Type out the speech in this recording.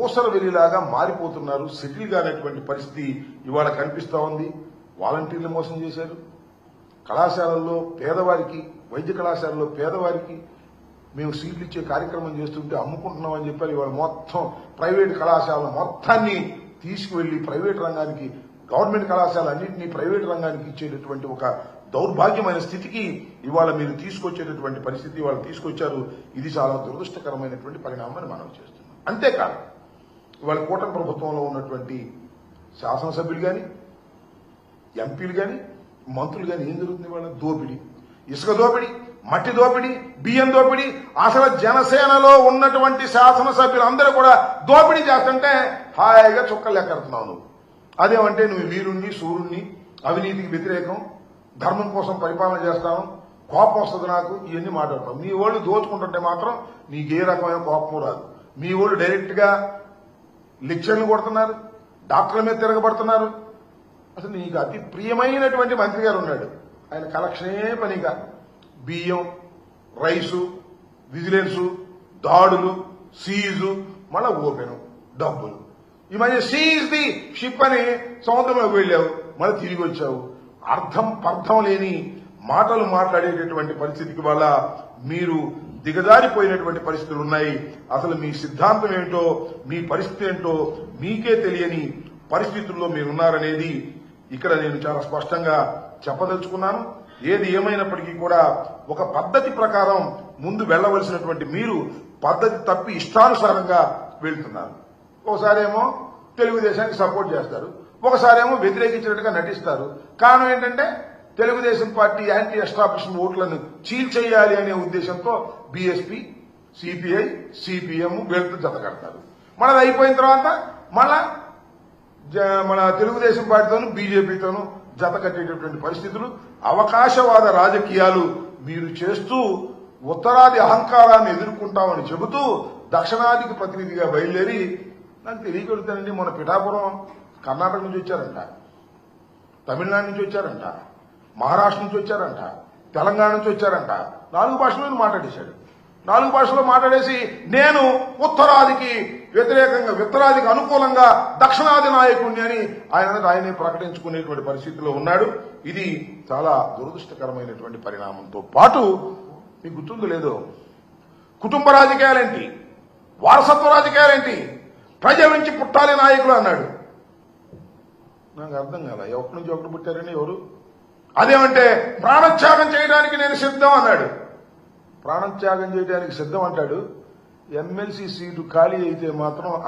ఊసర వెలిలాగా మారిపోతున్నారు. Settle కానటువంటి పరిస్థితి ఇవాళ కనిపిస్తా ఉంది. వాలంటీర్లు మోసం చేశారు. కళాశాలల్లో పేదవారికి, వైద్య కళాశాలలో పేదవారికి మేము సీట్లు ఇచ్చే కార్యక్రమం చేస్తుంటే అమ్ముకుంటున్నామని చెప్పారు. ఇవాళ మొత్తం ప్రైవేట్ కళాశాల మొత్తాన్ని తీసుకువెళ్లి ప్రైవేట్ రంగానికి, గవర్నమెంట్ కళాశాల అన్నింటినీ ప్రైవేట్ రంగానికి ఇచ్చేటటువంటి ఒక దౌర్భాగ్యమైన స్థితికి ఇవాళ మీరు తీసుకొచ్చేటటువంటి పరిస్థితి ఇవాళ తీసుకొచ్చారు. ఇది చాలా దురదృష్టకరమైనటువంటి పరిణామాన్ని మనం చేస్తున్నాం. అంతేకాదు, ఇవాళ కూటమి ప్రభుత్వంలో ఉన్నటువంటి శాసనసభ్యులు కానీ, ఎంపీలు కానీ, మంత్రులు కానీ ఏం జరుగుతుంది? వాళ్ళ దోపిడీ, ఇసుక దోపిడీ, మట్టి దోపిడీ, బియ్యం దోపిడీ. అసలు జనసేనలో ఉన్నటువంటి శాసనసభ్యులు అందరూ కూడా దోపిడీ చేస్తుంటే హాయిగా చుక్కలు లెక్కడుతున్నావు నువ్వు. అదేమంటే నువ్వు వీరుణ్ణి, సూర్యుణ్ణి, అవినీతికి వ్యతిరేకం, ధర్మం కోసం పరిపాలన చేస్తాను, కోపం వస్తుంది నాకు, ఇవన్నీ మాట్లాడతాం. మీ వాళ్ళు దోచుకుంటుంటే మాత్రం నీకు ఏ రకమైన కోపం రాదు. మీ వాళ్ళు డైరెక్ట్ గా లెక్చర్లు కొడుతున్నారు, డాక్టర్ల మీద తిరగబడుతున్నారు. అసలు నీకు అతి ప్రియమైనటువంటి మంత్రి గారు ఉన్నాడు, ఆయన కలెక్షనే పనిగా బియ్యం, రైసు, విజిలెన్సు, దాడులు, సీజు, మళ్ళా ఓపెను, డబ్బులు. ఈ మధ్య సీజ్ ది షిప్ అని సముద్రంలోకి వెళ్ళావు, మళ్ళీ తిరిగి వచ్చావు. అర్థం పర్థం లేని మాటలు మాట్లాడేటటువంటి పరిస్థితికి వల్ల మీరు దిగజారిపోయినటువంటి పరిస్థితులు ఉన్నాయి. అసలు మీ సిద్ధాంతం ఏంటో, మీ పరిస్థితి ఏంటో మీకే తెలియని పరిస్థితుల్లో మీరున్నారనేది ఇక్కడ నేను చాలా స్పష్టంగా చెప్పదలుచుకున్నాను. ఏది ఏమైనప్పటికీ కూడా ఒక పద్ధతి ప్రకారం ముందు వెళ్లవలసినటువంటి మీరు పద్ధతి తప్పి ఇష్టానుసారంగా వెళ్తున్నారు. ఒకసారేమో తెలుగుదేశానికి సపోర్ట్ చేస్తారు, ఒకసారేమో వ్యతిరేకించినట్టుగా నటిస్తారు. కారణం ఏంటంటే తెలుగుదేశం పార్టీ యాంటీ ఎస్టాబ్లిష్మెంట్ ఓట్లను చీల్చేయాలి అనే ఉద్దేశంతో బీఎస్పీ, సిపిఐ, సిపిఎం వీళ్ళతో జతకడతారు. మనది అయిపోయిన తర్వాత మళ్ళా మన తెలుగుదేశం పార్టీతోనూ బీజేపీతోనూ జత కట్టేటటువంటి పరిస్థితులు, అవకాశవాద రాజకీయాలు మీరు చేస్తూ ఉత్తరాది అహంకారాన్ని ఎదుర్కొంటామని చెబుతూ దక్షిణాదికి ప్రతినిధిగా బయలుదేరి, నాకు తెలియగలుగుతానండి, మన పిఠాపురం కర్ణాటక నుంచి వచ్చారంట, తమిళనాడు నుంచి వచ్చారంట, మహారాష్ట్ర నుంచి వచ్చారంట, తెలంగాణ నుంచి వచ్చారంట. 4 భాషల్లో మాట్లాడేశాడు. 4 భాషల్లో మాట్లాడేసి నేను ఉత్తరాదికి వ్యతిరేకంగా, ఉత్తరాదికి అనుకూలంగా దక్షిణాది నాయకుడిని అని ఆయనే ప్రకటించుకునేటువంటి పరిస్థితిలో ఉన్నాడు. ఇది చాలా దురదృష్టకరమైనటువంటి పరిణామంతో పాటు మీకు గుర్తుందో లేదో, కుటుంబ రాజకీయాలేంటి, వారసత్వ రాజకీయాలేంటి, ప్రజల నుంచి పుట్టాలి నాయకులు అన్నాడు. నాకు అర్థం కాల, ఎవరి నుంచి ఒకటి పుట్టారని ఎవరు? అదేమంటే ప్రాణత్యాగం చేయడానికి నేను సిద్ధం అన్నాడు. ప్రాణత్యాగం చేయడానికి సిద్ధం అంటాడు, ఎమ్మెల్సీ సీటు ఖాళీ అయితే మాత్రం